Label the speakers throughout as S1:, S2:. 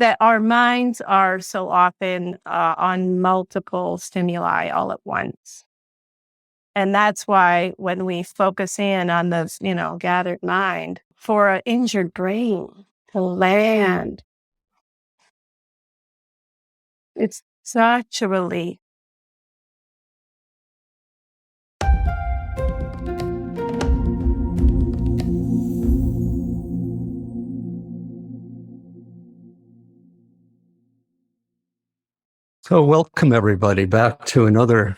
S1: that our minds are so often on multiple stimuli all at once. And that's why when we focus in on the, gathered mind, for an injured brain to land, it's such a relief.
S2: So welcome everybody back to another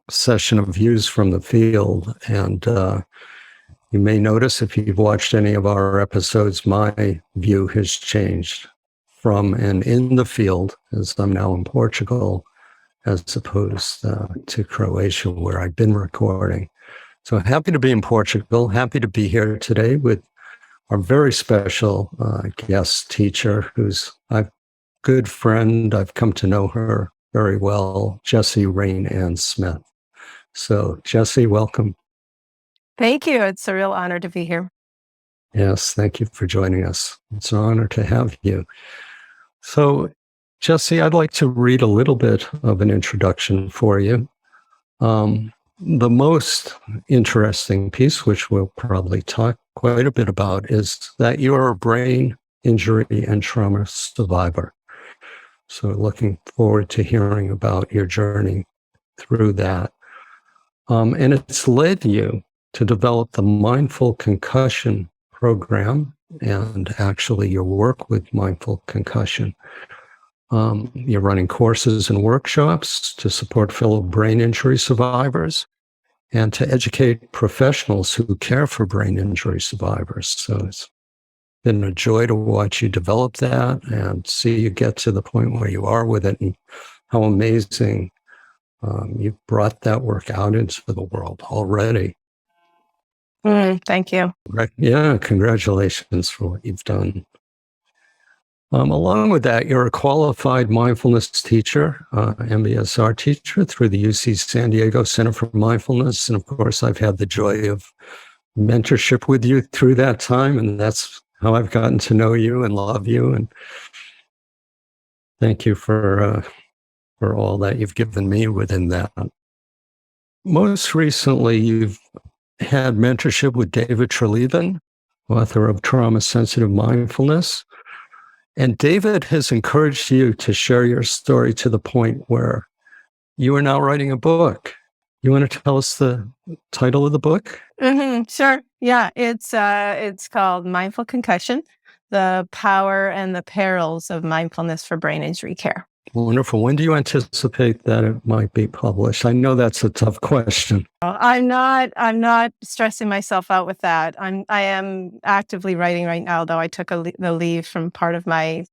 S2: session of Views from the Field. And you may notice if you've watched any of our episodes, my view has changed from and in the field, as I'm now in Portugal, as opposed to Croatia, where I've been recording. So happy to be in Portugal, happy to be here today with our very special guest teacher, who's a good friend. I've come to know her very well, Jessie Rain Ann Smith. So Jessie, welcome.
S1: Thank you. It's a real honor to be here.
S2: Yes, thank you for joining us. It's an honor to have you. So Jessie, I'd like to read a little bit of an introduction for you. The most interesting piece, which we'll probably talk quite a bit about, is that you're a brain injury and trauma survivor. So looking forward to hearing about your journey through that. And it's led you to develop the Mindful Concussion program and actually your work with Mindful Concussion. You're running courses and workshops to support fellow brain injury survivors and to educate professionals who care for brain injury survivors. So it's been a joy to watch you develop that and see you get to the point where you are with it, and how amazing you've brought that work out into the world already.
S1: Thank you.
S2: Yeah, congratulations for what you've done. Along with that, you're a qualified mindfulness teacher, MBSR teacher through the UC San Diego Center for Mindfulness. And of course, I've had the joy of mentorship with you through that time, and that's how I've gotten to know you and love you. And thank you for all that you've given me within that. Most recently, you've had mentorship with David Treleaven, author of Trauma Sensitive Mindfulness. And David has encouraged you to share your story to the point where you are now writing a book. You want to tell us the title of the book?
S1: Sure. Yeah, it's called Mindful Concussion, The Power and the Perils of Mindfulness for Brain Injury Care.
S2: Wonderful. When do you anticipate that it might be published? I know that's a tough question.
S1: I'm not stressing myself out with that. I am actively writing right now, though I took the leave from part of my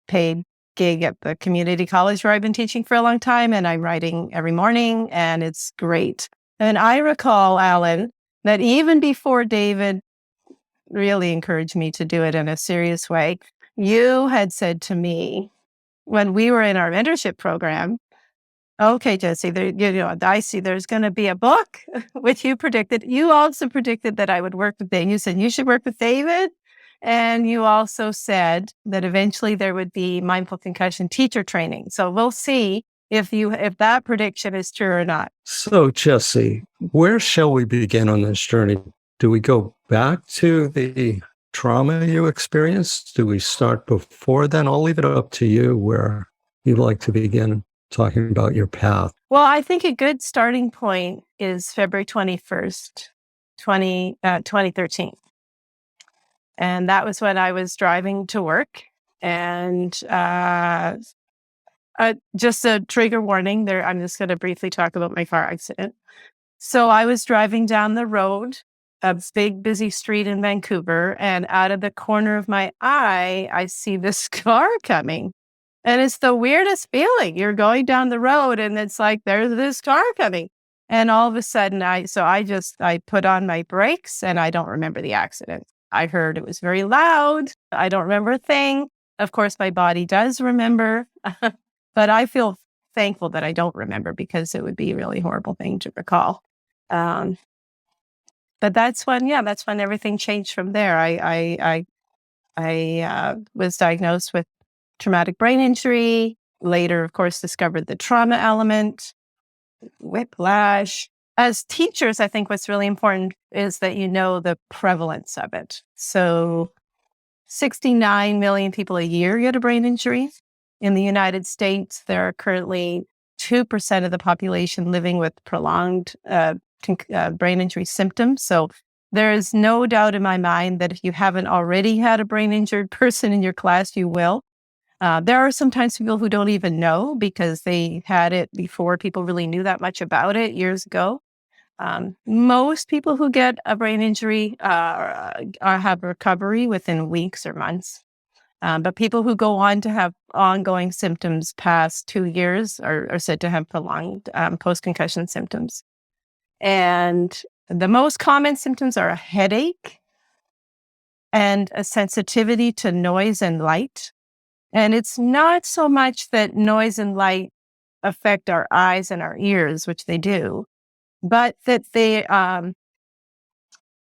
S1: paid gig at the community college where I've been teaching for a long time, and I'm writing every morning, and it's great. And I recall, Allan, that even before David really encouraged me to do it in a serious way, you had said to me when we were in our mentorship program, okay, Jessie, I see there's going to be a book, which you predicted. You also predicted that I would work with David. You said you should work with David. And you also said that eventually there would be Mindful Concussion teacher training. So we'll see if that prediction is true or not.
S2: So, Jessie, where shall we begin on this journey? Do we go back to the trauma you experienced? Do we start before then? I'll leave it up to you where you'd like to begin talking about your path.
S1: Well, I think a good starting point is February 21st, 2013. And that was when I was driving to work. And just a trigger warning there, I'm just going to briefly talk about my car accident. So I was driving down the road, a big busy street in Vancouver, and out of the corner of my eye, I see this car coming. And it's the weirdest feeling. You're going down the road and it's like, there's this car coming. And all of a sudden, I put on my brakes and I don't remember the accident. I heard it was very loud. I don't remember a thing. Of course, my body does remember, but I feel thankful that I don't remember because it would be a really horrible thing to recall. But that's when everything changed from there. I was diagnosed with traumatic brain injury, later, of course, discovered the trauma element, whiplash. As teachers, I think what's really important is that you know the prevalence of it. So 69 million people a year get a brain injury. In the United States, there are currently 2% of the population living with prolonged brain injury symptoms. So there is no doubt in my mind that if you haven't already had a brain injured person in your class, you will. There are sometimes people who don't even know because they had it before people really knew that much about it years ago. Most people who get a brain injury have recovery within weeks or months. But people who go on to have ongoing symptoms past 2 years are said to have prolonged post-concussion symptoms. And the most common symptoms are a headache and a sensitivity to noise and light. And it's not so much that noise and light affect our eyes and our ears, which they do, but that they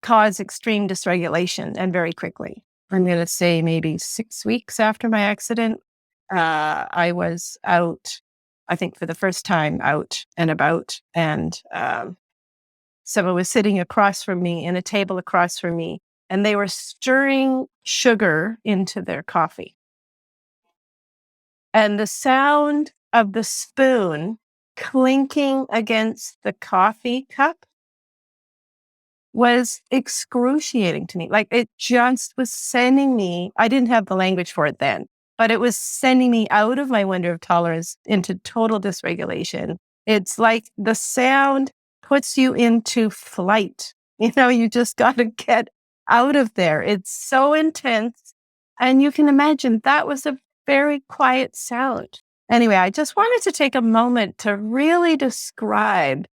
S1: cause extreme dysregulation and very quickly. I'm going to say maybe 6 weeks after my accident, I was out, I think for the first time out and about, and someone was sitting across from me in a table across from me, and they were stirring sugar into their coffee. And the sound of the spoon clinking against the coffee cup was excruciating to me. Like it just was sending me, I didn't have the language for it then, but it was sending me out of my window of tolerance into total dysregulation. It's like the sound puts you into flight. You just got to get out of there. It's so intense. And you can imagine that was a very quiet sound. Anyway, I just wanted to take a moment to really describe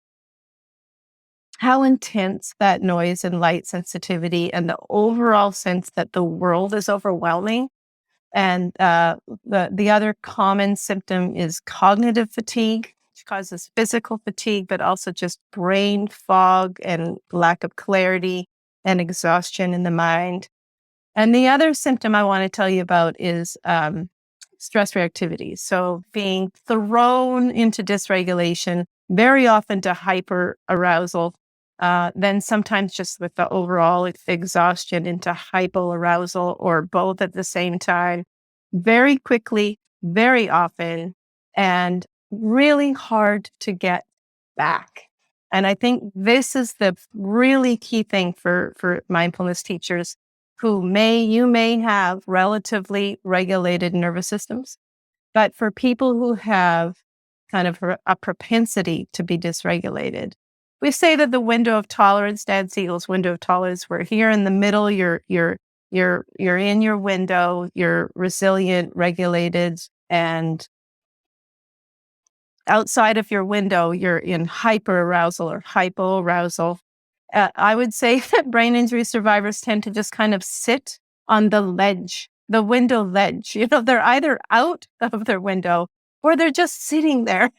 S1: how intense that noise and light sensitivity and the overall sense that the world is overwhelming. And the other common symptom is cognitive fatigue, which causes physical fatigue, but also just brain fog and lack of clarity and exhaustion in the mind. And the other symptom I want to tell you about is stress reactivity. So being thrown into dysregulation, very often to hyper arousal, then sometimes just with the overall exhaustion into hypoarousal or both at the same time, very quickly, very often, and really hard to get back. And I think this is the really key thing for mindfulness teachers you may have relatively regulated nervous systems, but for people who have kind of a propensity to be dysregulated, we say that the window of tolerance, Dan Siegel's window of tolerance, where here in the middle, you're in your window, you're resilient, regulated, and outside of your window, you're in hyperarousal or hypoarousal. I would say that brain injury survivors tend to just kind of sit on the ledge, the window ledge. They're either out of their window or they're just sitting there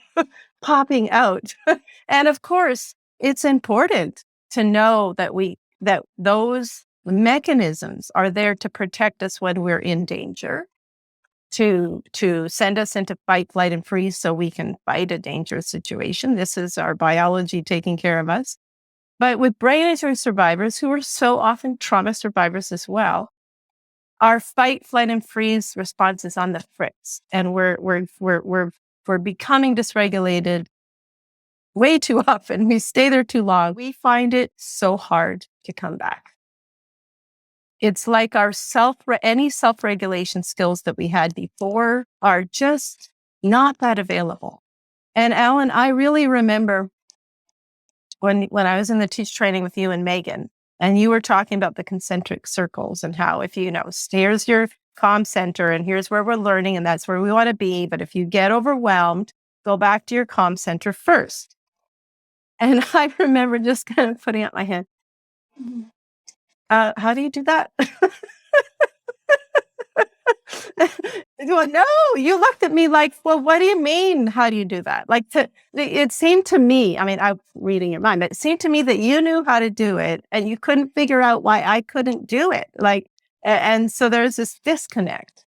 S1: popping out. And of course, it's important to know that those mechanisms are there to protect us when we're in danger, to send us into fight, flight, and freeze so we can fight a dangerous situation. This is our biology taking care of us. But with brain injury survivors, who are so often trauma survivors as well, our fight, flight, and freeze response is on the Fritz, and we're becoming dysregulated way too often. We stay there too long. We find it so hard to come back. It's like our any self-regulation skills that we had before are just not that available. And Allan, I really remember when I was in the teach training with you and Megan, and you were talking about the concentric circles and how if here's your comm center and here's where we're learning and that's where we want to be. But if you get overwhelmed, go back to your comm center first. And I remember just kind of putting up my hand. How do you do that? Well, no, you looked at me like, well, what do you mean? How do you do that? It seemed to me, I'm reading your mind, but it seemed to me that you knew how to do it and you couldn't figure out why I couldn't do it. And so there's this disconnect.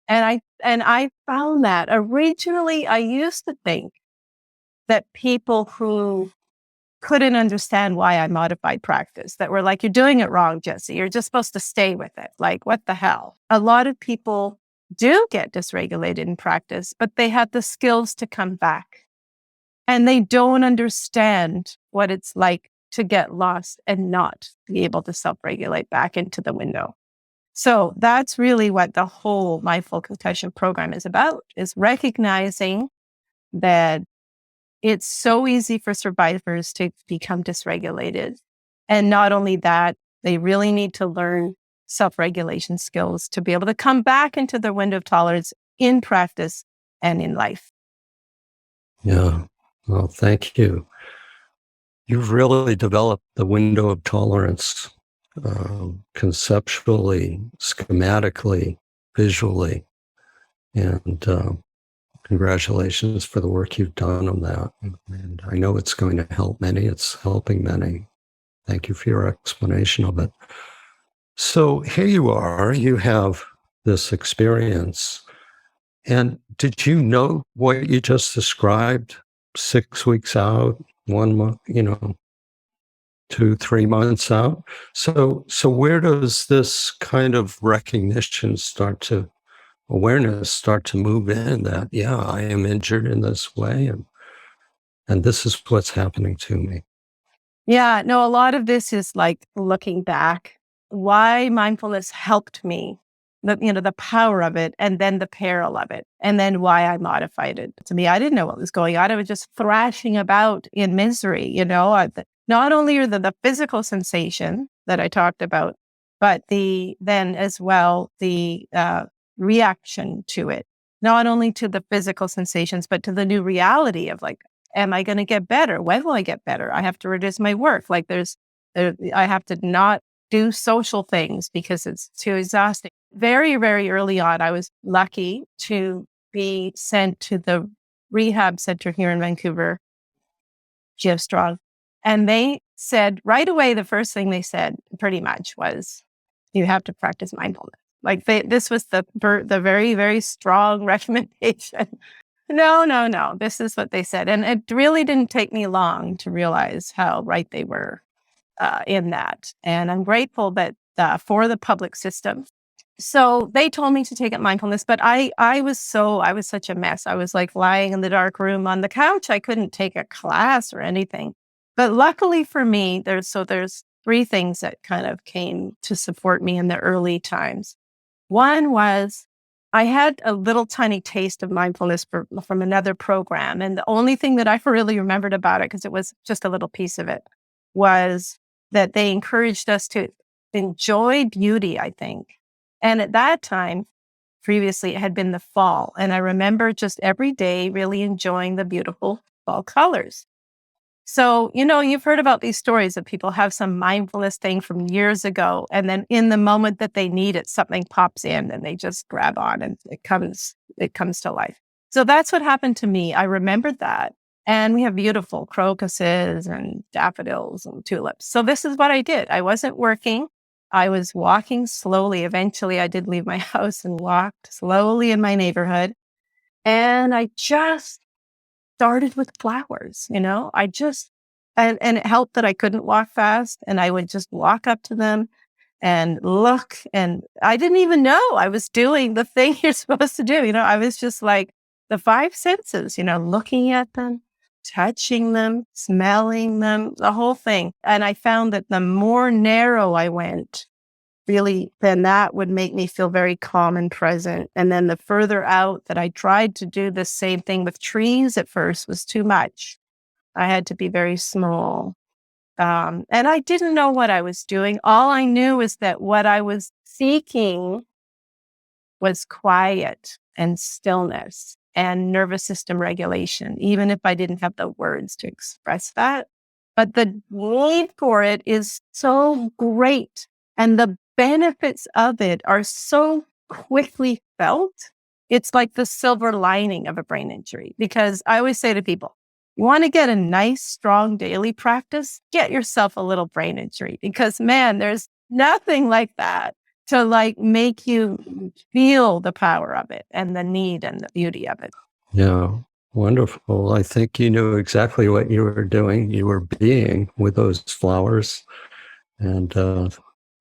S1: And And I found that originally I used to think that people who couldn't understand why I modified practice, that were like, you're doing it wrong, Jessie. You're just supposed to stay with it. Like, what the hell? A lot of people do get dysregulated in practice, but they have the skills to come back. And they don't understand what it's like to get lost and not be able to self-regulate back into the window. So that's really what the whole Mindful Concussion program is about, is recognizing that it's so easy for survivors to become dysregulated. And not only that, they really need to learn self-regulation skills to be able to come back into their window of tolerance in practice and in life.
S2: Yeah. Well, thank you. You've really developed the window of tolerance conceptually, schematically, visually. And congratulations for the work you've done on that. And I know it's going to help many. It's helping many. Thank you for your explanation of it. So here you are, you have this experience. And did you know what you just described 6 weeks out, 1 month, 2, 3 months out? So where does this kind of awareness start to move in that, yeah, I am injured in this way and this is what's happening to me?
S1: Yeah, no, a lot of this is like looking back, why mindfulness helped me, the power of it, and then the peril of it, and then why I modified it. To me, I didn't know what was going on. I was just thrashing about in misery, not only are the physical sensation that I talked about, but then as well, the reaction to it, not only to the physical sensations, but to the new reality of like, am I going to get better? When will I get better? I have to reduce my work. Like I have to not do social things because it's too exhausting. Very, very early on, I was lucky to be sent to the rehab center here in Vancouver, GF Strong. And they said right away, the first thing they said pretty much was, you have to practice mindfulness. Like this was the very, very strong recommendation. No. This is what they said. And it really didn't take me long to realize how right they were in that. And I'm grateful that for the public system. So they told me to take up mindfulness, but I was such a mess. I was like lying in the dark room on the couch. I couldn't take a class or anything. But luckily for me, there's 3 things that kind of came to support me in the early times. One was I had a little tiny taste of mindfulness from another program. And the only thing that I really remembered about it, because it was just a little piece of it, was that they encouraged us to enjoy beauty, I think. And at that time, previously, it had been the fall. And I remember just every day really enjoying the beautiful fall colors. So, you've heard about these stories that people have some mindfulness thing from years ago. And then in the moment that they need it, something pops in and they just grab on and it comes to life. So that's what happened to me. I remembered that. And we have beautiful crocuses and daffodils and tulips. So this is what I did. I wasn't working. I was walking slowly. Eventually, I did leave my house and walked slowly in my neighborhood. And I just started with flowers, I just, and it helped that I couldn't walk fast and I would just walk up to them and look. And I didn't even know I was doing the thing you're supposed to do. I was just like the 5 senses, looking at them, touching them, smelling them, the whole thing. And I found that the more narrow I went, really, then that would make me feel very calm and present. And then the further out that I tried to do the same thing with trees at first was too much. I had to be very small. And I didn't know what I was doing. All I knew is that what I was seeking was quiet and stillness and nervous system regulation, even if I didn't have the words to express that. But the need for it is so great. And the benefits of it are so quickly felt. It's like the silver lining of a brain injury. Because I always say to people, you want to get a nice, strong daily practice, get yourself a little brain injury. Because man, there's nothing like that. to like make you feel the power of it and the need and the beauty of it.
S2: Yeah, wonderful. I think you knew exactly what you were doing. You were being with those flowers, and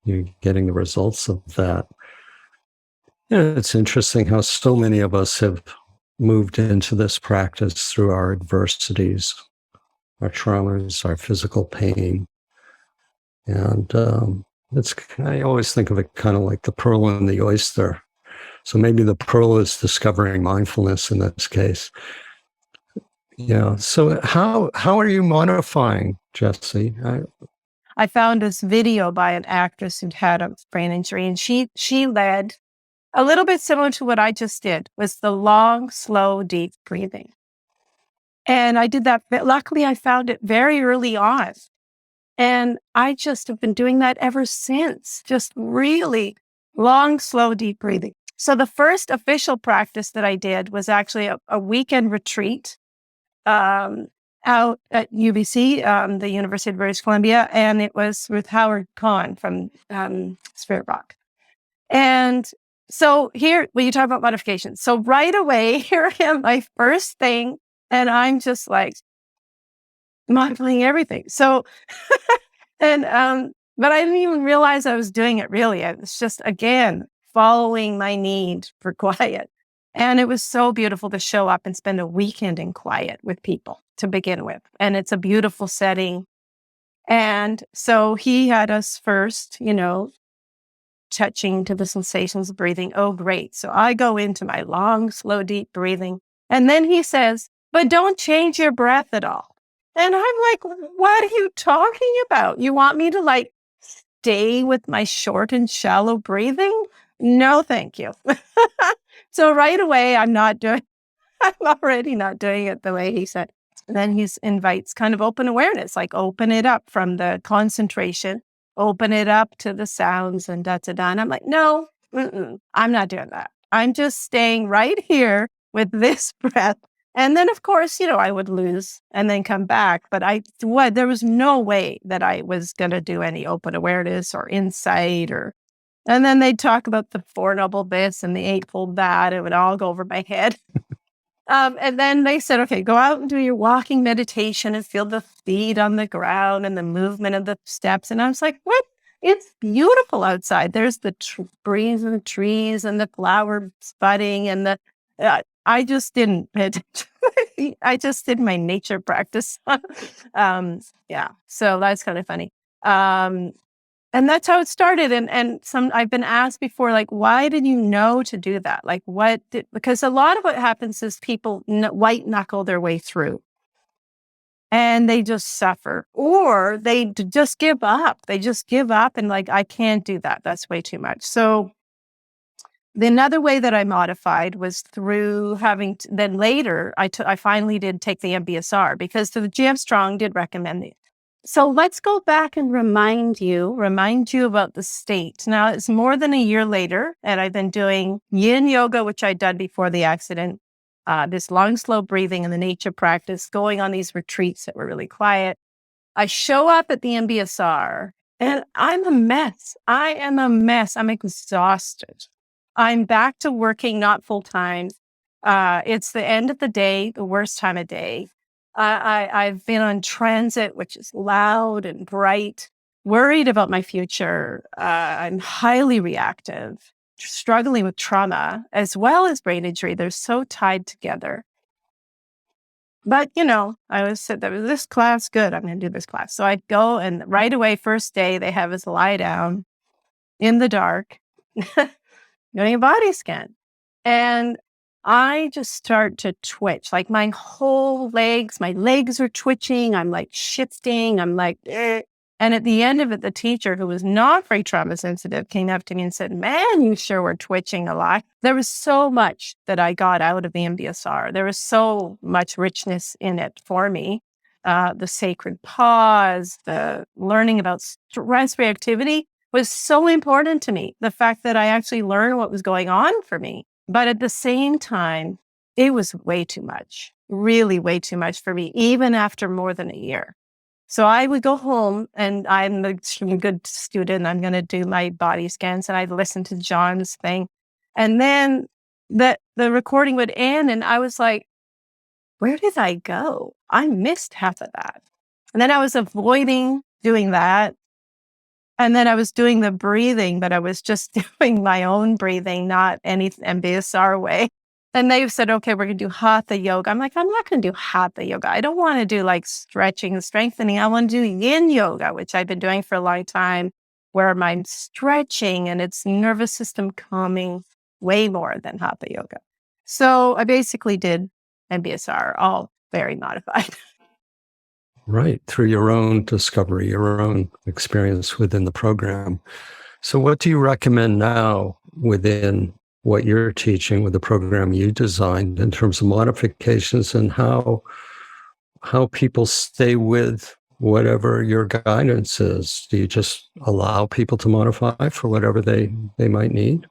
S2: you're getting the results of that. Yeah, it's interesting how so many of us have moved into this practice through our adversities, our traumas, our physical pain. And I always think of it kind of like the pearl and the oyster. So maybe the pearl is discovering mindfulness in this case. Yeah. So how are you modifying, Jessie?
S1: I found this video by an actress who'd had a brain injury, and she led a little bit similar to what I just did, was the long, slow, deep breathing. And I did that. But luckily, I found it very early on. And I just have been doing that ever since, just really long, slow, deep breathing. So the first official practice that I did was actually a weekend retreat out at UBC, the University of British Columbia, and it was with Howard Kahn from Spirit Rock. And so here, when you talk about modifications, so right away, here I am, my first thing, and I'm just like modifying everything. So, but I didn't even realize I was doing it really. I was just, again, following my need for quiet. And it was so beautiful to show up and spend a weekend in quiet with people to begin with. And it's a beautiful setting. And so he had us first, touching to the sensations of breathing. Oh, great. So I go into my long, slow, deep breathing. And then he says, but don't change your breath at all. And I'm like, what are you talking about? You want me to like stay with my short and shallow breathing? No, thank you. So right away, I'm already not doing it the way he said. And then he invites kind of open awareness, like open it up from the concentration, open it up to the sounds and da-da-da. And I'm like, no, I'm not doing that. I'm just staying right here with this breath. And then, of course, I would lose and then come back. But there was no way that I was going to do any open awareness or insight and then they'd talk about the Four Noble this and the Eightfold that. It would all go over my head. And then they said, okay, go out and do your walking meditation and feel the feet on the ground and the movement of the steps. And I was like, what? It's beautiful outside. There's the breeze and the trees and the flowers budding and I just didn't pay attention. I just did my nature practice. Yeah. So that's kind of funny. And that's how it started. And I've been asked before, like, why did you know to do that? Like, because a lot of what happens is people white knuckle their way through and they just suffer, or they just give up. They just give up and like, I can't do that. That's way too much. So another way that I modified was through then later, I finally did take the MBSR because the GF Strong did recommend it. So let's go back and remind you about the state. Now, it's more than a year later, and I've been doing yin yoga, which I'd done before the accident, this long, slow breathing and the nature practice, going on these retreats that were really quiet. I show up at the MBSR, and I'm a mess. I am a mess. I'm exhausted. I'm back to working, not full time. It's the end of the day, the worst time of day. I've been on transit, which is loud and bright, worried about my future. I'm highly reactive, struggling with trauma as well as brain injury. They're so tied together. But, I always said that this class, good, I'm going to do this class. So I'd go and right away, first day, they have us lie down in the dark, doing a body scan. And I just start to twitch, like my legs are twitching. I'm like shifting. I'm like, eh. And at the end of it, the teacher, who was not very trauma sensitive, came up to me and said, man, you sure were twitching a lot. There was so much that I got out of the MBSR. There was so much richness in it for me. The sacred pause, the learning about stress reactivity was so important to me. The fact that I actually learned what was going on for me. But at the same time, it was way too much, really way too much for me, even after more than a year. So I would go home, and I'm a good student. I'm going to do my body scans, and I'd listen to John's thing. And then the recording would end, and I was like, where did I go? I missed half of that. And then I was avoiding doing that. And then I was doing the breathing, but I was just doing my own breathing, not any MBSR way. And they said, okay, we're going to do Hatha yoga. I'm like, I'm not going to do Hatha yoga. I don't want to do like stretching and strengthening. I want to do yin yoga, which I've been doing for a long time, where I'm stretching and it's nervous system calming way more than Hatha yoga. So I basically did MBSR, all very modified.
S2: Right. Through your own discovery, your own experience within the program. So what do you recommend now within what you're teaching with the program you designed in terms of modifications and how people stay with whatever your guidance is? Do you just allow people to modify for whatever they might need?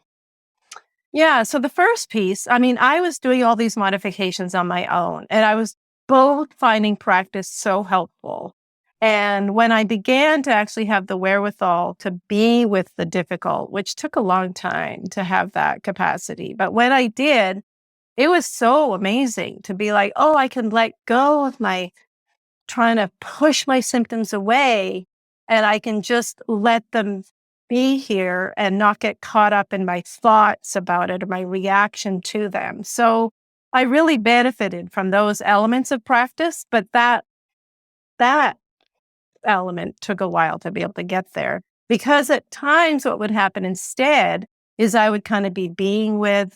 S1: Yeah. So the first piece, I mean, I was doing all these modifications on my own, and I was both finding practice so helpful. And when I began to actually have the wherewithal to be with the difficult, which took a long time to have that capacity, but when I did, it was so amazing to be like, oh, I can let go of my trying to push my symptoms away, and I can just let them be here and not get caught up in my thoughts about it or my reaction to them. So I really benefited from those elements of practice, but that element took a while to be able to get there, because at times what would happen instead is I would kind of be being with,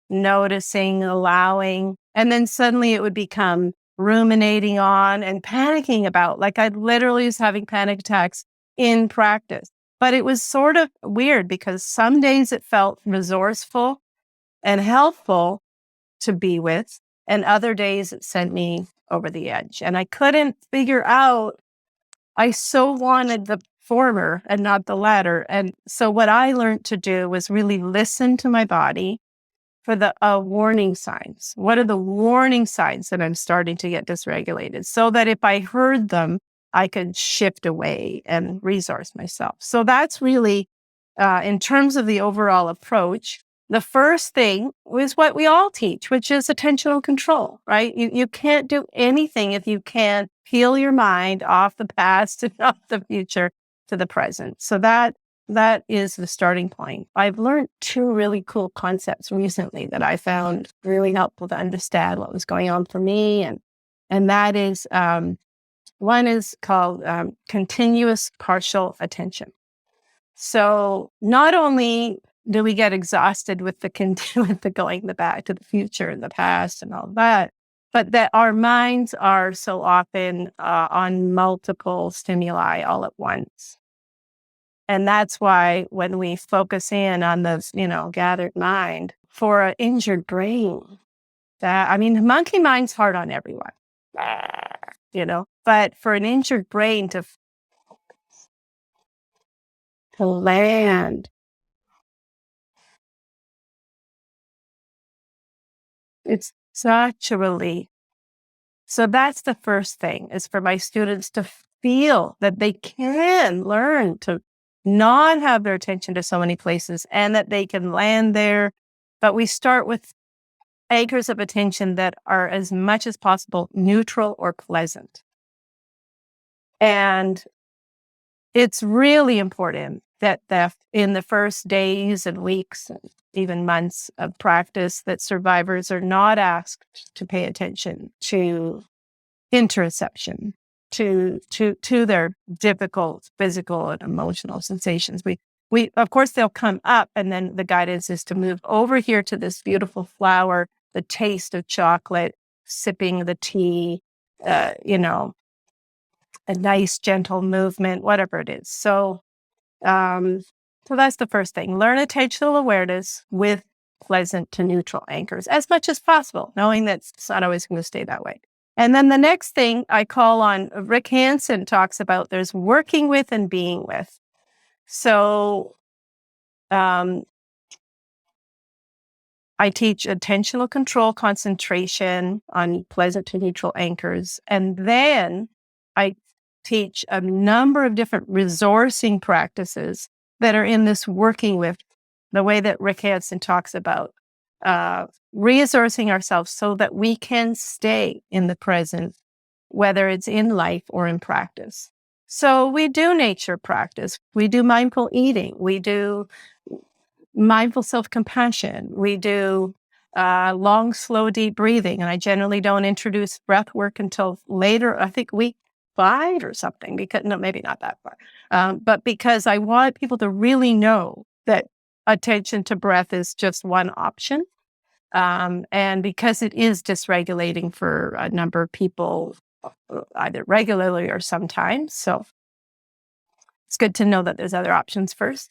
S1: noticing, allowing, and then suddenly it would become ruminating on and panicking about. Like I literally was having panic attacks in practice. But it was sort of weird because some days it felt resourceful and helpful to be with, and other days it sent me over the edge. And I couldn't figure out, I so wanted the former and not the latter. And so what I learned to do was really listen to my body for the warning signs. What are the warning signs that I'm starting to get dysregulated? So that if I heard them, I could shift away and resource myself. So that's really, in terms of the overall approach, the first thing is what we all teach, which is attentional control, right? You can't do anything if you can't peel your mind off the past and off the future to the present. So that is the starting point. I've learned two really cool concepts recently that I found really helpful to understand what was going on for me. And that is, one is called continuous partial attention. So not only do we get exhausted with the going the back to the future and the past and all that, but that our minds are so often on multiple stimuli all at once. And that's why when we focus in on the, gathered mind for an injured brain, monkey mind's hard on everyone, but for an injured brain to land, it's such a relief. So that's the first thing, is for my students to feel that they can learn to not have their attention to so many places and that they can land there. But we start with anchors of attention that are as much as possible neutral or pleasant. And it's really important that in the first days and weeks and even months of practice, that survivors are not asked to pay attention to interoception, to their difficult physical and emotional sensations. We of course they'll come up, and then the guidance is to move over here to this beautiful flower, the taste of chocolate, sipping the tea, a nice gentle movement, whatever it is. So that's the first thing. Learn attentional awareness with pleasant to neutral anchors as much as possible, knowing that it's not always going to stay that way. And then the next thing I call on, Rick Hansen talks about, there's working with and being with. So I teach attentional control concentration on pleasant to neutral anchors. And then I teach a number of different resourcing practices that are in this working with the way that Rick Hansen talks about resourcing ourselves so that we can stay in the present, whether it's in life or in practice. So we do nature practice. We do mindful eating. We do mindful self-compassion. We do long, slow, deep breathing. And I generally don't introduce breath work until later, I think week 5 or something, because no, maybe not that far. But because I want people to really know that attention to breath is just one option. And because it is dysregulating for a number of people, either regularly or sometimes. So it's good to know that there's other options first.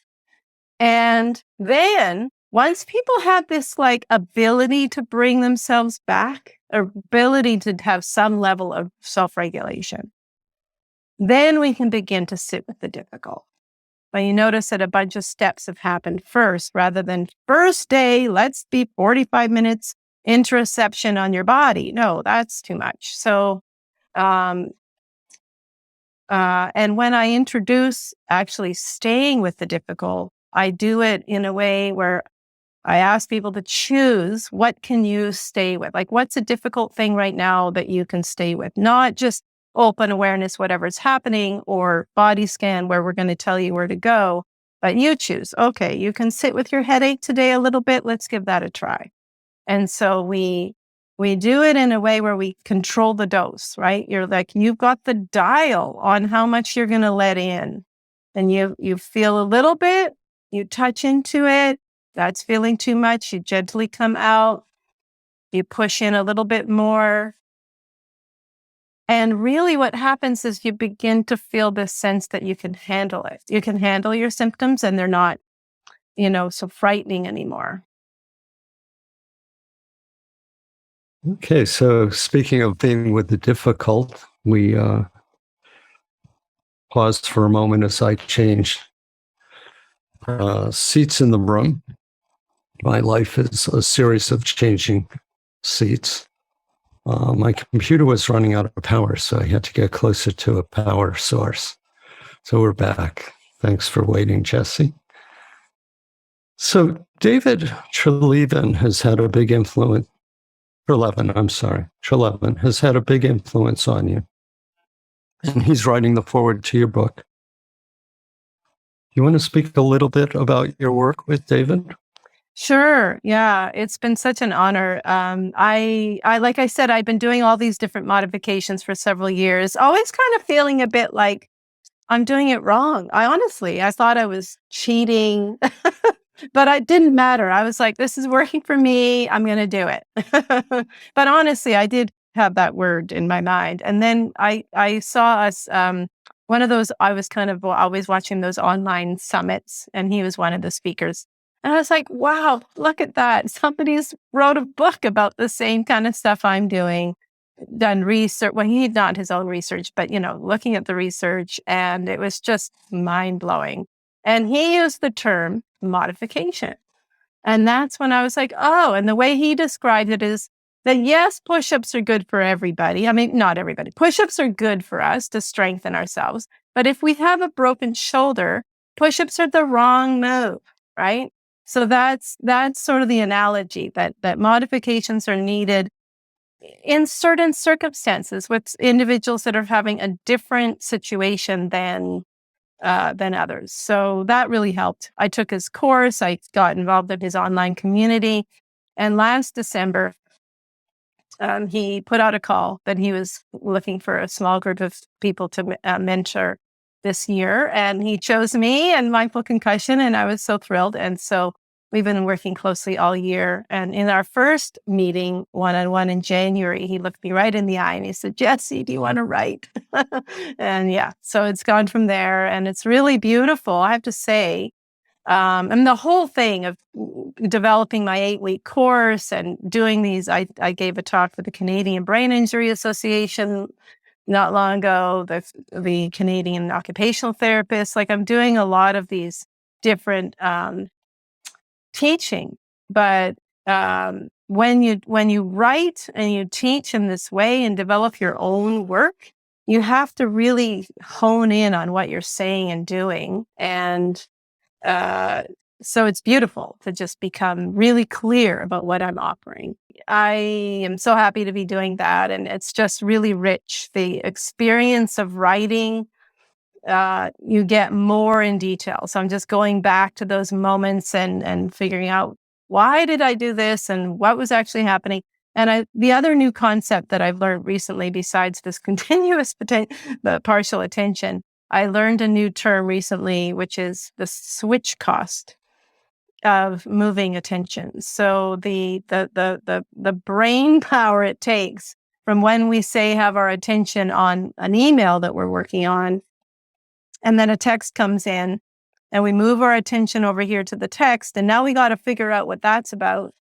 S1: And then once people have this like ability to bring themselves back, or ability to have some level of self-regulation, then we can begin to sit with the difficult. But you notice that a bunch of steps have happened first, rather than first day, let's be 45 minutes interoception on your body. No, that's too much. So, and when I introduce actually staying with the difficult, I do it in a way where I ask people to choose, what can you stay with? Like, what's a difficult thing right now that you can stay with? Not just open awareness, whatever's happening, or body scan where we're going to tell you where to go, but you choose. Okay, you can sit with your headache today a little bit. Let's give that a try. And so we do it in a way where we control the dose, right? You're like, you've got the dial on how much you're going to let in. And you feel a little bit, you touch into it. That's feeling too much. You gently come out. You push in a little bit more. And really what happens is you begin to feel this sense that you can handle it. You can handle your symptoms and they're not, so frightening anymore.
S2: Okay, so speaking of being with the difficult, we paused for a moment as I changed seats in the room. My life is a series of changing seats. My computer was running out of power, so I had to get closer to a power source. So we're back. Thanks for waiting, Jessie. So David Treleaven has had a big influence. Treleaven has had a big influence on you. And he's writing the foreword to your book. You want to speak a little bit about your work with David?
S1: Sure. Yeah. It's been such an honor. I, like I said, I've been doing all these different modifications for several years, always kind of feeling a bit like I'm doing it wrong. I thought I was cheating, but it didn't matter. I was like, this is working for me. I'm going to do it. But honestly, I did have that word in my mind. And then I saw us, one of those, I was kind of always watching those online summits, and he was one of the speakers. And I was like, wow, look at that. Somebody's wrote a book about the same kind of stuff I'm doing, done research. Well, he had not his own research, but, looking at the research, and it was just mind blowing. And he used the term modification. And that's when I was like, oh, and the way he described it is that, yes, push-ups are good for everybody. I mean, not everybody. Push-ups are good for us to strengthen ourselves. But if we have a broken shoulder, push-ups are the wrong move, right? So that's sort of the analogy that modifications are needed in certain circumstances with individuals that are having a different situation than others. So that really helped. I took his course. I got involved in his online community. And last December, he put out a call that he was looking for a small group of people to mentor this year. And he chose me and Mindful Concussion, and I was so thrilled. And so we've been working closely all year. And in our first meeting, one-on-one in January, he looked me right in the eye and he said, Jessie, do you want to write? And yeah, so it's gone from there. And it's really beautiful, I have to say. And the whole thing of developing my 8-week course and doing these, I gave a talk for the Canadian Brain Injury Association not long ago, the Canadian Occupational Therapists. Like, I'm doing a lot of these different teaching, but when you write and you teach in this way and develop your own work, you have to really hone in on what you're saying and doing. And so it's beautiful to just become really clear about what I'm offering. I am so happy to be doing that. And it's just really rich. The experience of writing, you get more in detail. So I'm just going back to those moments and figuring out, why did I do this and what was actually happening. And the other new concept that I've learned recently, besides this continuous the partial attention, I learned a new term recently, which is the switch cost of moving attention. So the brain power it takes from when we say have our attention on an email that we're working on, and then a text comes in, and we move our attention over here to the text, and now we got to figure out what that's about.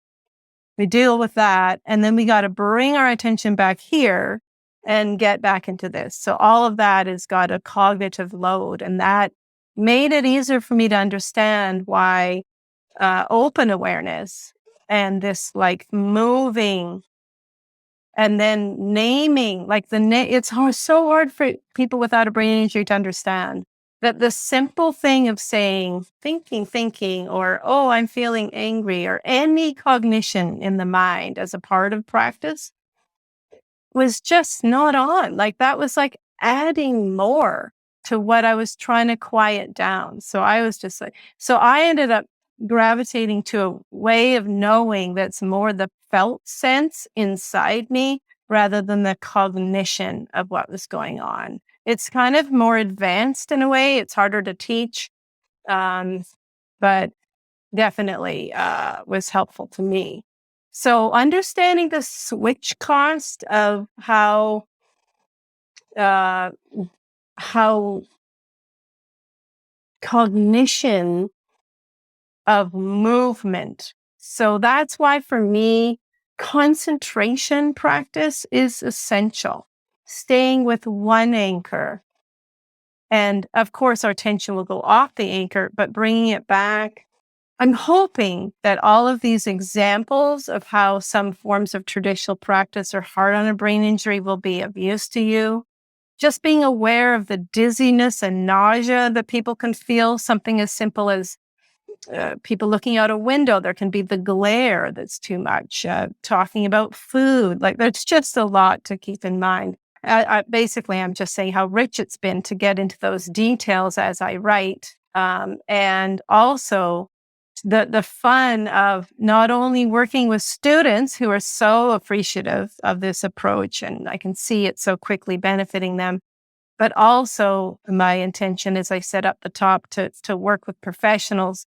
S1: We deal with that, and then we got to bring our attention back here and get back into this. So all of that has got a cognitive load, and that made it easier for me to understand why open awareness and this like moving and then naming, like it's so hard for people without a brain injury to understand that the simple thing of saying thinking, or, oh, I'm feeling angry, or any cognition in the mind as a part of practice was just not on. Like that was like adding more to what I was trying to quiet down. So I was just like, so I ended up gravitating to a way of knowing that's more the felt sense inside me rather than the cognition of what was going on. It's kind of more advanced in a way. It's harder to teach, but definitely was helpful to me. So understanding the switch cost of how cognition of movement. So that's why for me, concentration practice is essential. Staying with one anchor. And of course, our attention will go off the anchor, but bringing it back. I'm hoping that all of these examples of how some forms of traditional practice are hard on a brain injury will be of use to you. Just being aware of the dizziness and nausea that people can feel, something as simple as people looking out a window, there can be the glare that's too much, talking about food, like there's just a lot to keep in mind. Basically, I'm just saying how rich it's been to get into those details as I write. And also the fun of not only working with students who are so appreciative of this approach, and I can see it so quickly benefiting them, but also my intention, as I said up the top, to work with professionals,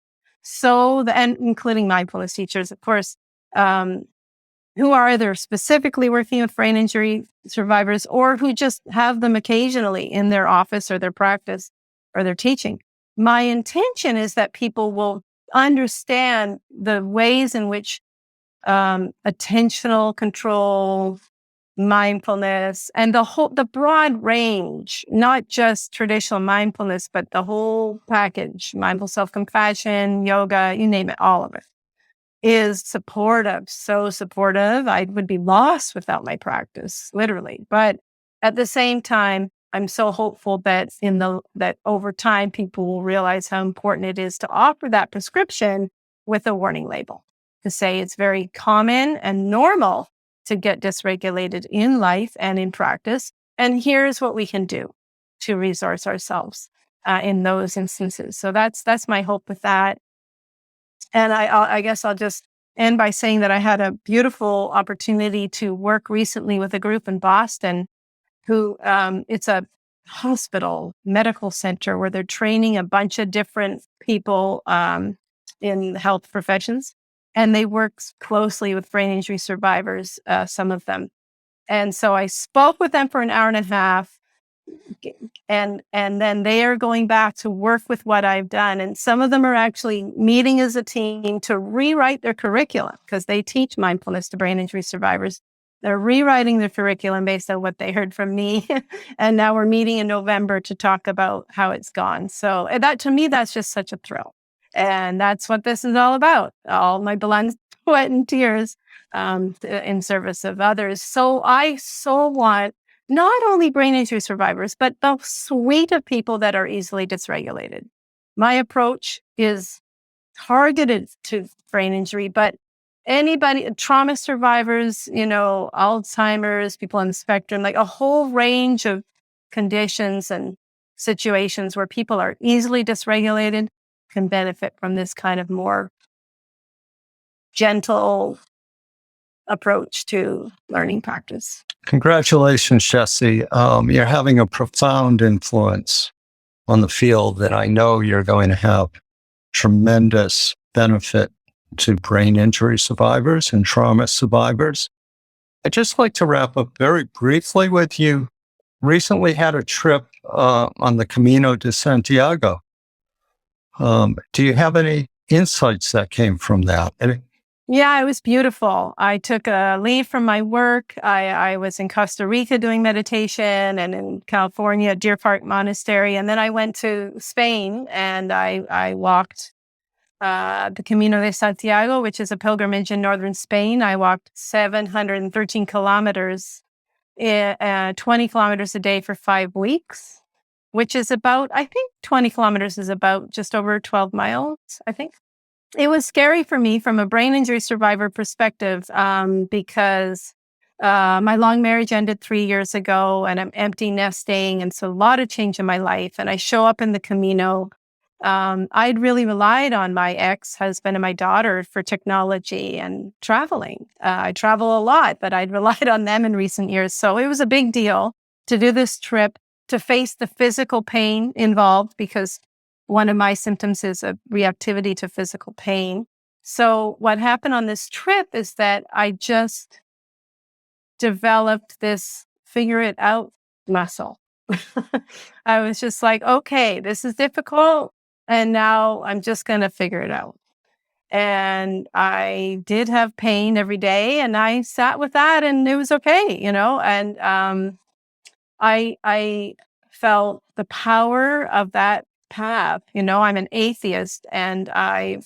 S1: and including mindfulness teachers, of course, who are either specifically working with brain injury survivors or who just have them occasionally in their office or their practice or their teaching. My intention is that people will understand the ways in which attentional control, mindfulness, and the broad range, not just traditional mindfulness, but the whole package, mindful self-compassion, yoga, you name it, all of it, is supportive, so supportive. I would be lost without my practice, literally. But at the same time, I'm so hopeful that that over time, people will realize how important it is to offer that prescription with a warning label, to say it's very common and normal to get dysregulated in life and in practice. And here's what we can do to resource ourselves in those instances. So that's my hope with that. And I guess I'll just end by saying that I had a beautiful opportunity to work recently with a group in Boston who it's a hospital medical center where they're training a bunch of different people in health professions. And they work closely with brain injury survivors, some of them. And so I spoke with them for an hour and a half. And then they are going back to work with what I've done. And some of them are actually meeting as a team to rewrite their curriculum because they teach mindfulness to brain injury survivors. They're rewriting their curriculum based on what they heard from me. And now we're meeting in November to talk about how it's gone. So that, to me, that's just such a thrill. And that's what this is all about. All my blood, sweat, and tears in service of others. So I so want not only brain injury survivors, but the suite of people that are easily dysregulated. My approach is targeted to brain injury, but anybody, trauma survivors, Alzheimer's, people on the spectrum, like a whole range of conditions and situations where people are easily dysregulated can benefit from this kind of more gentle approach to learning practice.
S2: Congratulations, Jessie. You're having a profound influence on the field, and I know you're going to have tremendous benefit to brain injury survivors and trauma survivors. I'd just like to wrap up very briefly with you. Recently had a trip on the Camino de Santiago. Do you have any insights that came from that?
S1: Yeah, it was beautiful. I took a leave from my work. I was in Costa Rica doing meditation and in California at Deer Park Monastery. And then I went to Spain and I walked the Camino de Santiago, which is a pilgrimage in northern Spain. I walked 713 kilometers, 20 kilometers a day for 5 weeks, which is about, I think 20 kilometers is about just over 12 miles, I think. It was scary for me from a brain injury survivor perspective because my long marriage ended 3 years ago and I'm empty nesting. And so a lot of change in my life. And I show up in the Camino. I'd really relied on my ex-husband and my daughter for technology and traveling. I travel a lot, but I'd relied on them in recent years. So it was a big deal to do this trip, to face the physical pain involved because one of my symptoms is a reactivity to physical pain. So what happened on this trip is that I just developed this figure it out muscle. I was just like, okay, this is difficult. And now I'm just going to figure it out. And I did have pain every day and I sat with that and it was okay, and I felt the power of that path. I'm an atheist and I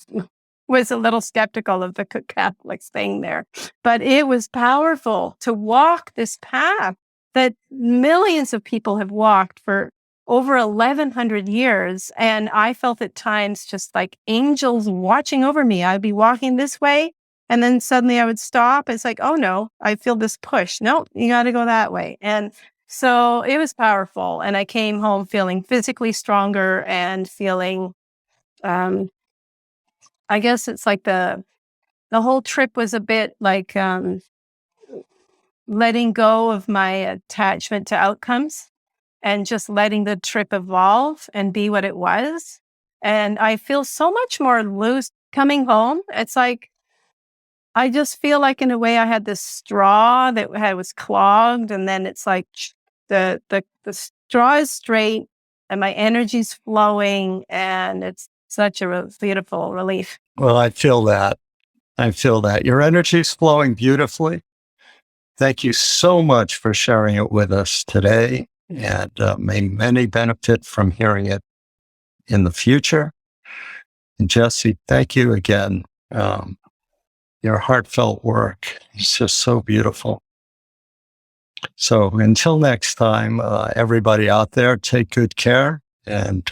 S1: was a little skeptical of the Catholics thing there, but it was powerful to walk this path that millions of people have walked for over 1,100 years. And I felt at times just like angels watching over me. I'd be walking this way and then suddenly I would stop. It's like, oh no, I feel this push. No, you got to go that way. And so it was powerful. And I came home feeling physically stronger and feeling, I guess it's like the whole trip was a bit like letting go of my attachment to outcomes and just letting the trip evolve and be what it was. And I feel so much more loose coming home. It's like, I just feel like in a way I had this straw that was clogged and then it's like the straw is straight and my energy's flowing and it's such a beautiful relief.
S2: Well, I feel that. Your energy is flowing beautifully. Thank you so much for sharing it with us today, and may many benefit from hearing it in the future. And Jessie, thank you again. Your heartfelt work is just so beautiful. So until next time, everybody out there, take good care, and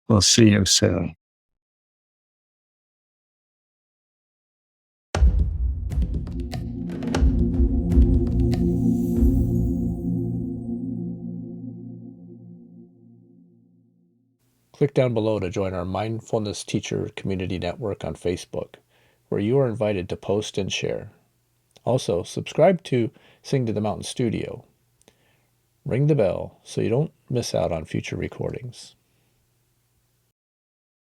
S2: we'll see you soon.
S3: Click down below to join our Mindfulness Teacher Community Network on Facebook, where you are invited to post and share. Also, subscribe to Sing to the Mountain Studio. Ring the bell so you don't miss out on future recordings.